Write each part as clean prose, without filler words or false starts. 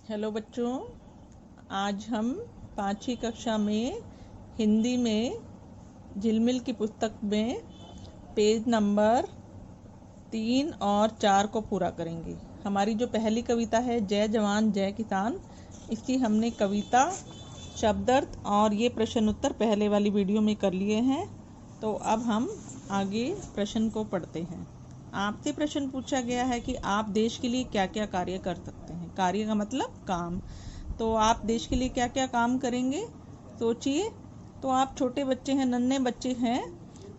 Hello बच्चों, आज हम 5वीं कक्षा में हिंदी में झिलमिल की पुस्तक में पेज नंबर 3 और 4 को पूरा करेंगे। हमारी जो पहली कविता है जय जवान जय किसान, इसकी हमने कविता, शब्दार्थ और ये प्रश्न उत्तर पहले वाली वीडियो में कर लिए हैं। तो अब हम आगे प्रश्न को पढ़ते हैं। आपसे प्रश्न पूछा गया है कि आप देश के लिए क्या क्या कार्य कर सकते हैं। कार्य का मतलब काम। तो आप देश के लिए क्या क्या काम करेंगे, सोचिए। तो आप छोटे बच्चे हैं, नन्हे बच्चे हैं,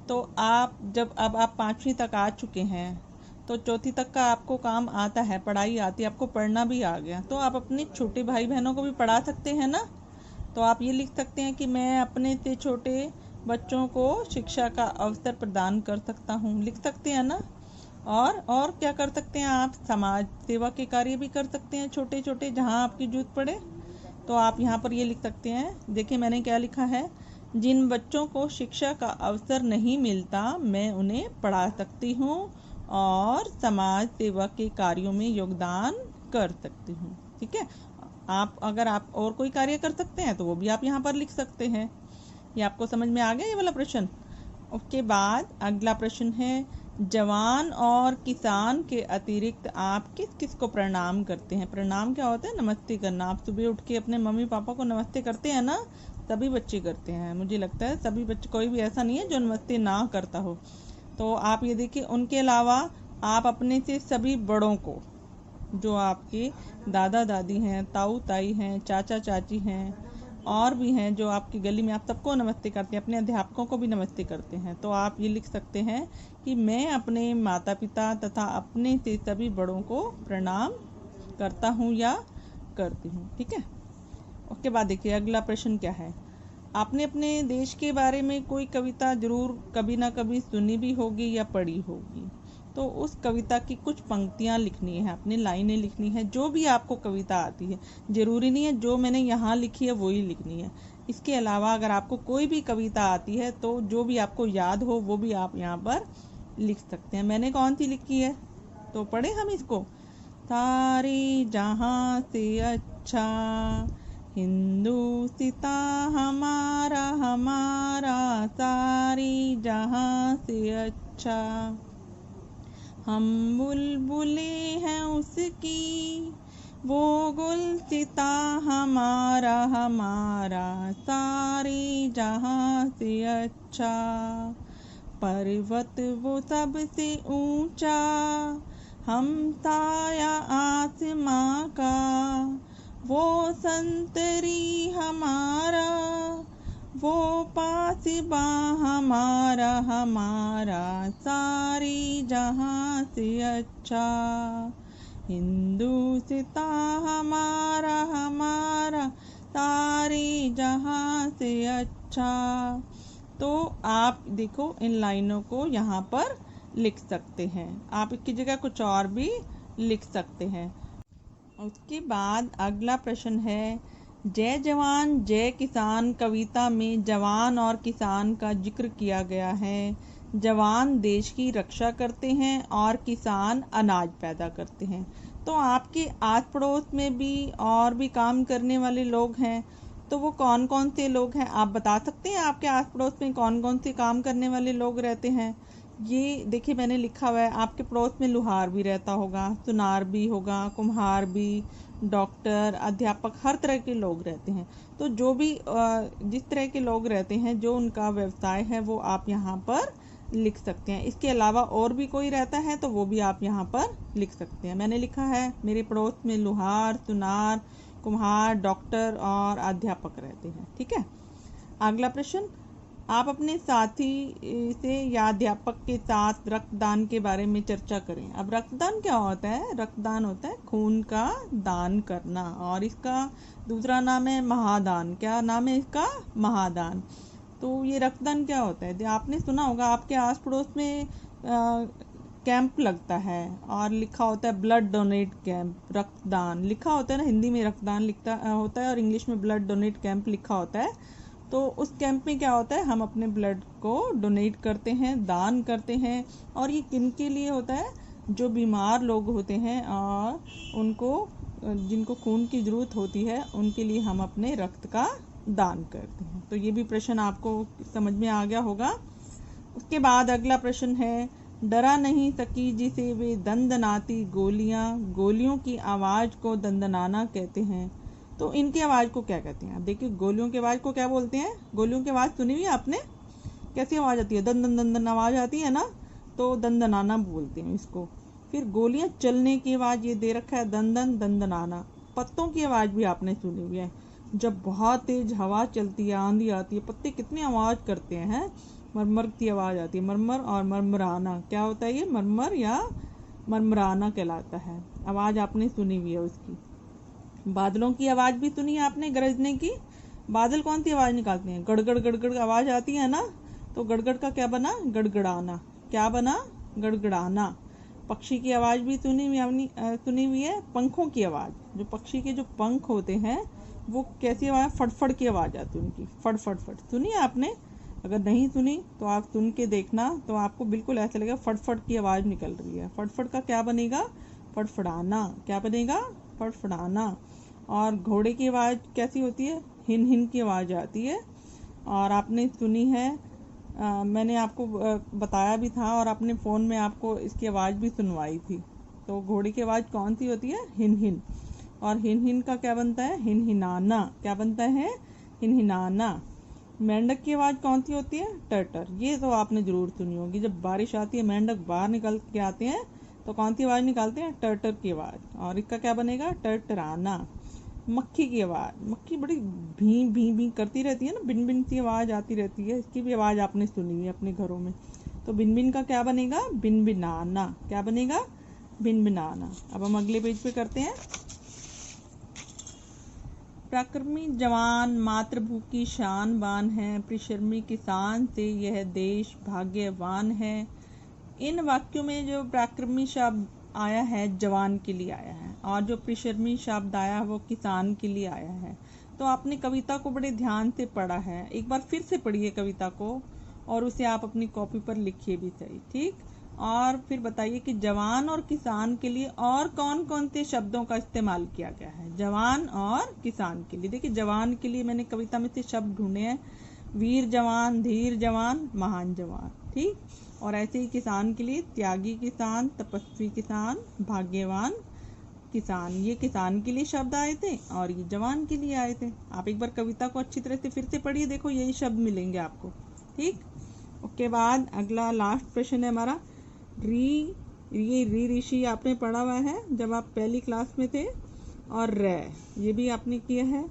तो आप जब अब आप 5वीं तक आ चुके हैं तो 4वीं तक का आपको काम आता है, पढ़ाई आती है, आपको पढ़ना भी आ गया, तो आप अपने छोटे भाई बहनों को भी पढ़ा सकते हैं ना। तो आप ये लिख सकते हैं कि मैं अपने से छोटे बच्चों को शिक्षा का अवसर प्रदान कर सकता हूँ, लिख सकते हैं ना। और क्या कर सकते हैं, आप समाज सेवा के कार्य भी कर सकते हैं, छोटे छोटे, जहाँ आपकी जरूरत पड़े। तो आप यहाँ पर ये लिख सकते हैं, देखिए मैंने क्या लिखा है, जिन बच्चों को शिक्षा का अवसर नहीं मिलता मैं उन्हें पढ़ा सकती हूँ और समाज सेवा के कार्यों में योगदान कर सकती हूँ। ठीक है, अगर आप और कोई कार्य कर सकते हैं तो वो भी आप यहाँ पर लिख सकते हैं। ये आपको समझ में आ गया ये वाला प्रश्न। उसके बाद अगला प्रश्न है, जवान और किसान के अतिरिक्त आप किस किस को प्रणाम करते हैं। प्रणाम क्या होता है, नमस्ते करना। आप सुबह उठ के अपने मम्मी पापा को नमस्ते करते हैं ना, सभी बच्चे करते हैं, मुझे लगता है सभी बच्चे, कोई भी ऐसा नहीं है जो नमस्ते ना करता हो। तो आप ये देखिए, उनके अलावा आप अपने से सभी बड़ों को, जो आपके दादा दादी हैं, ताऊ ताई हैं, चाचा चाची हैं, और भी हैं जो आपकी गली में, आप सबको नमस्ते करते हैं, अपने अध्यापकों को भी नमस्ते करते हैं। तो आप ये लिख सकते हैं कि मैं अपने माता पिता तथा अपने से सभी बड़ों को प्रणाम करता हूँ या करती हूँ। ठीक है, उसके बाद देखिए अगला प्रश्न क्या है। आपने अपने देश के बारे में कोई कविता जरूर कभी ना कभी सुनी भी होगी या पढ़ी होगी। तो उस कविता की कुछ पंक्तियाँ लिखनी है, अपनी लाइनें लिखनी है, जो भी आपको कविता आती है। जरूरी नहीं है जो मैंने यहाँ लिखी है वही लिखनी है। इसके अलावा अगर आपको कोई भी कविता आती है तो जो भी आपको याद हो वो भी आप यहाँ पर लिख सकते हैं। मैंने कौन सी लिखी है, तो पढ़े हम इसको। सारे जहाँ से अच्छा हिंदुस्ता हमारा हमारा, सारी जहाँ से अच्छा, हम बुलबुले हैं उसकी, वो गुलसिता हमारा हमारा, सारी जहाँ से अच्छा, पर्वत वो सबसे ऊंचा, हम साया आसमां का, वो संतरी हमारा, वो पासिबा हमारा हमारा, सारी जहाँ से अच्छा, हिंदुस्ता हमारा हमारा, सारी जहाँ से अच्छा। तो आप देखो इन लाइनों को यहाँ पर लिख सकते हैं, आप इसकी जगह कुछ और भी लिख सकते हैं। उसके बाद अगला प्रश्न है, जय जवान जय किसान कविता में जवान और किसान का जिक्र किया गया है। जवान देश की रक्षा करते हैं और किसान अनाज पैदा करते हैं। तो आपके आस पड़ोस में भी और भी काम करने वाले लोग हैं, तो वो कौन कौन से लोग हैं, आप बता सकते हैं आपके आस पड़ोस में कौन कौन से काम करने वाले लोग रहते हैं। ये देखिए मैंने लिखा हुआ है, आपके पड़ोस में लुहार भी रहता होगा, सुनार भी होगा, कुम्हार भी, डॉक्टर, अध्यापक, हर तरह के लोग रहते हैं। तो जो भी जिस तरह के लोग रहते हैं, जो उनका व्यवसाय है, वो आप यहाँ पर लिख सकते हैं। इसके अलावा और भी कोई रहता है तो वो भी आप यहाँ पर लिख सकते हैं। मैंने लिखा है मेरे पड़ोस में लुहार, सुनार, कुम्हार, डॉक्टर और अध्यापक रहते हैं। ठीक है, अगला प्रश्न, आप अपने साथी से या अध्यापक के साथ रक्तदान के बारे में चर्चा करें। अब रक्तदान क्या होता है, रक्तदान होता है खून का दान करना, और इसका दूसरा नाम है महादान। क्या नाम है इसका, महादान। तो ये रक्तदान क्या होता है, आपने सुना होगा आपके आस पड़ोस में कैंप लगता है और लिखा होता है ब्लड डोनेट कैंप, रक्तदान लिखा होता है ना, हिंदी में रक्तदान लिखता होता है और इंग्लिश में ब्लड डोनेट कैंप लिखा होता है। तो उस कैंप में क्या होता है, हम अपने ब्लड को डोनेट करते हैं, दान करते हैं। और ये किन के लिए होता है, जो बीमार लोग होते हैं और उनको जिनको खून की ज़रूरत होती है उनके लिए हम अपने रक्त का दान करते हैं। तो ये भी प्रश्न आपको समझ में आ गया होगा। उसके बाद अगला प्रश्न है, डरा नहीं सकी जिसे वे दंदनाती गोलियां, गोलियों की आवाज़ को दंदनाना कहते हैं। तो इनकी आवाज़ को क्या कहते हैं? अब देखिए, गोलियों की आवाज़ को क्या बोलते हैं? गोलियों की आवाज़ सुनी हुई है आपने? कैसी आवाज़ आती है? दन दन दन दन आवाज़ आती है ना, तो दंदनाना बोलते हैं इसको। फिर गोलियां चलने की आवाज़ ये दे रखा है, दन दन दंदनाना। पत्तों की आवाज़ भी आपने सुनी हुई है, जब बहुत तेज हवा चलती है, आंधी आती है, पत्ते कितनी आवाज़ करते हैं, मरमर की आवाज़ आती है। मरमर और मरमराना क्या होता है? ये मरमर या मरमराना कहलाता है। आवाज़ आपने सुनी हुई है उसकी। बादलों की आवाज़ भी सुनी है आपने, गरजने की। बादल कौन सी आवाज़ निकालते हैं? गड़गड़ गड़गड़ आवाज़ आती है ना, तो गड़गड़ का क्या बना? गड़गड़ाना। क्या बना? गड़गड़ाना। पक्षी की आवाज़ भी सुनी हुई है। पंखों की आवाज़, जो पक्षी के जो पंख होते हैं वो कैसी आवाज़? फटफट की आवाज़ आती है उनकी, फट फट फट। सुनी है आपने? अगर नहीं सुनी तो आप सुन के देखना, तो आपको बिल्कुल ऐसा लगेगा फटफट की आवाज़ निकल रही है। फटफट का क्या बनेगा? फड़फड़ाना। क्या बनेगा? फड़फड़ाना। और घोड़े की आवाज़ कैसी होती है? हिन हिन की आवाज़ आती है। और आपने सुनी है, मैंने आपको बताया भी था, और अपने फ़ोन में आपको इसकी आवाज़ भी सुनवाई थी। तो घोड़े की आवाज़ कौन सी होती है? हिन हिन। और हिन हिन का क्या बनता है? हिन हिनाना। क्या बनता है? हिन हिनाना। मेंढक की आवाज़ कौन सी होती है? टर्टर। ये तो आपने ज़रूर सुनी होगी। जब बारिश आती है, मेंढक बाहर निकल के आते हैं तो कौन सी आवाज़ निकालते हैं? टर्टर की आवाज़। और इसका क्या बनेगा? टर्टराना। मक्खी की आवाज़, मक्खी बड़ी भी भी भी करती रहती है ना, बिन बिन सी आवाज़ आती रहती है, इसकी भी आवाज़ आपने सुनी है अपने घरों में। तो बिन बिन का क्या बनेगा? बिन बिनाना। क्या बनेगा? बिन बिनाना। अब हम अगले पेज पे करते हैं। पराक्रमी जवान मातृभू की शान बान है, परिश्रमी किसान से यह देश भाग्यवान है। इन वाक्यों में जो पराक्रमी शब्द आया है जवान के लिए आया है, और जो परिश्रमी शब्द आया है वो किसान के लिए आया है। तो आपने कविता को बड़े ध्यान से पढ़ा है, एक बार फिर से पढ़िए कविता को, और उसे आप अपनी कॉपी पर लिखिए भी सही, ठीक। और फिर बताइए कि जवान और किसान के लिए और कौन कौन से शब्दों का इस्तेमाल किया गया है। जवान और किसान के लिए, देखिए जवान के लिए मैंने कविता में से शब्द ढूंढे हैं, वीर जवान, धीर जवान, महान जवान, ठीक। और ऐसे ही किसान के लिए त्यागी किसान, तपस्वी किसान, भाग्यवान किसान। ये किसान के लिए शब्द आए थे और ये जवान के लिए आए थे। आप एक बार कविता को अच्छी तरह से फिर से पढ़िए, देखो यही शब्द मिलेंगे आपको, ठीक। उसके बाद अगला लास्ट प्रश्न है हमारा, ये री ऋषि आपने पढ़ा हुआ है जब आप पहली क्लास में थे, और रै ये भी आपने किया है।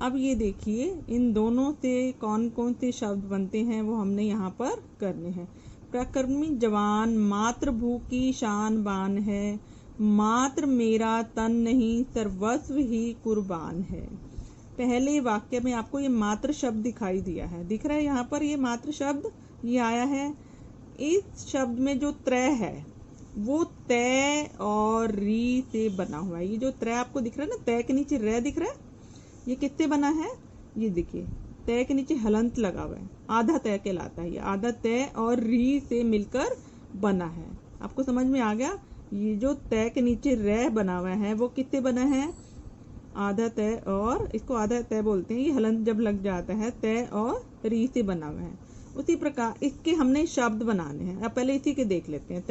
अब ये देखिए इन दोनों से कौन कौन से शब्द बनते हैं वो हमने यहाँ पर करने हैं। पराक्रमी जवान मातृभू की शान बान है, मात्र मेरा तन नहीं सर्वस्व ही कुर्बान है। पहले वाक्य में आपको ये मात्र शब्द दिखाई दिया है, दिख रहा है यहाँ पर ये मात्र शब्द ये आया है। इस शब्द में जो त्रय है वो तय और री से बना हुआ है। ये जो त्रय आपको दिख रहा है ना, तय के नीचे रे दिख रहा है, ये किससे बना है? ये देखिए तय के नीचे हलंत लगा हुआ है, आधा तय कहलाता है। ये आधा तय और री से मिलकर बना है। आपको समझ में आ गया? ये जो तय के नीचे रे बना हुआ है वो किससे बना है? आधा तय, और इसको आधा तय बोलते हैं। ये हलंत जब लग जाता है तय और री से बना हुआ है। उसी प्रकार इसके हमने शब्द बनाने हैं। अब पहले इसी के देख लेते हैं,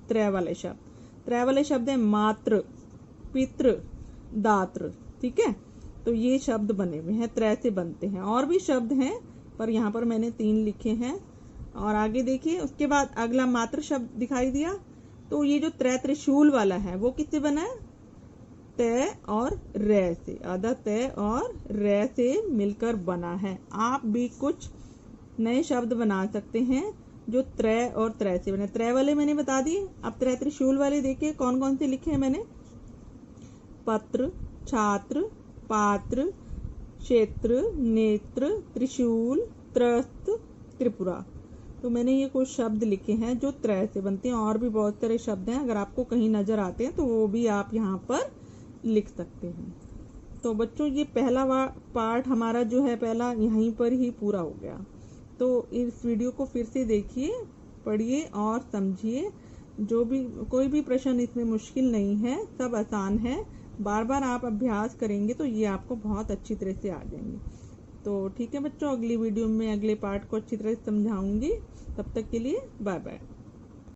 त्रय वाले शब्द। त्रय वाले शब्द है मातृ, पितृ, दात्र, ठीक है। तो ये शब्द बने हुए हैं, त्रय से बनते हैं। और भी शब्द हैं पर यहाँ पर मैंने 3 लिखे हैं। और आगे देखिए, उसके बाद अगला मात्र शब्द दिखाई दिया। तो ये जो त्रय त्रिशूल वाला है वो किससे बना है? तय और रै से, आधा तय और रै से मिलकर बना है। आप भी कुछ नए शब्द बना सकते हैं जो त्रय और त्रय से बने। त्रय वाले मैंने बता दिए। अब त्रय त्रिशूल वाले देखिए कौन कौन से लिखे हैं मैंने। पत्र, छात्र, पात्र, क्षेत्र, नेत्र, त्रिशूल, त्रस्त, त्रिपुरा। तो मैंने ये कुछ शब्द लिखे हैं जो त्रय से बनते हैं। और भी बहुत सारे शब्द हैं, अगर आपको कहीं नजर आते हैं तो वो भी आप यहाँ पर लिख सकते हैं। तो बच्चों ये पहला पार्ट हमारा जो है पहला यहीं पर ही पूरा हो गया। तो इस वीडियो को फिर से देखिए, पढ़िए और समझिए। जो भी कोई भी प्रश्न इसमें मुश्किल नहीं है, सब आसान है। बार बार आप अभ्यास करेंगे तो ये आपको बहुत अच्छी तरह से आ जाएंगे। तो ठीक है बच्चों, अगली वीडियो में अगले पार्ट को अच्छी तरह से समझाऊंगी। तब तक के लिए बाय बाय।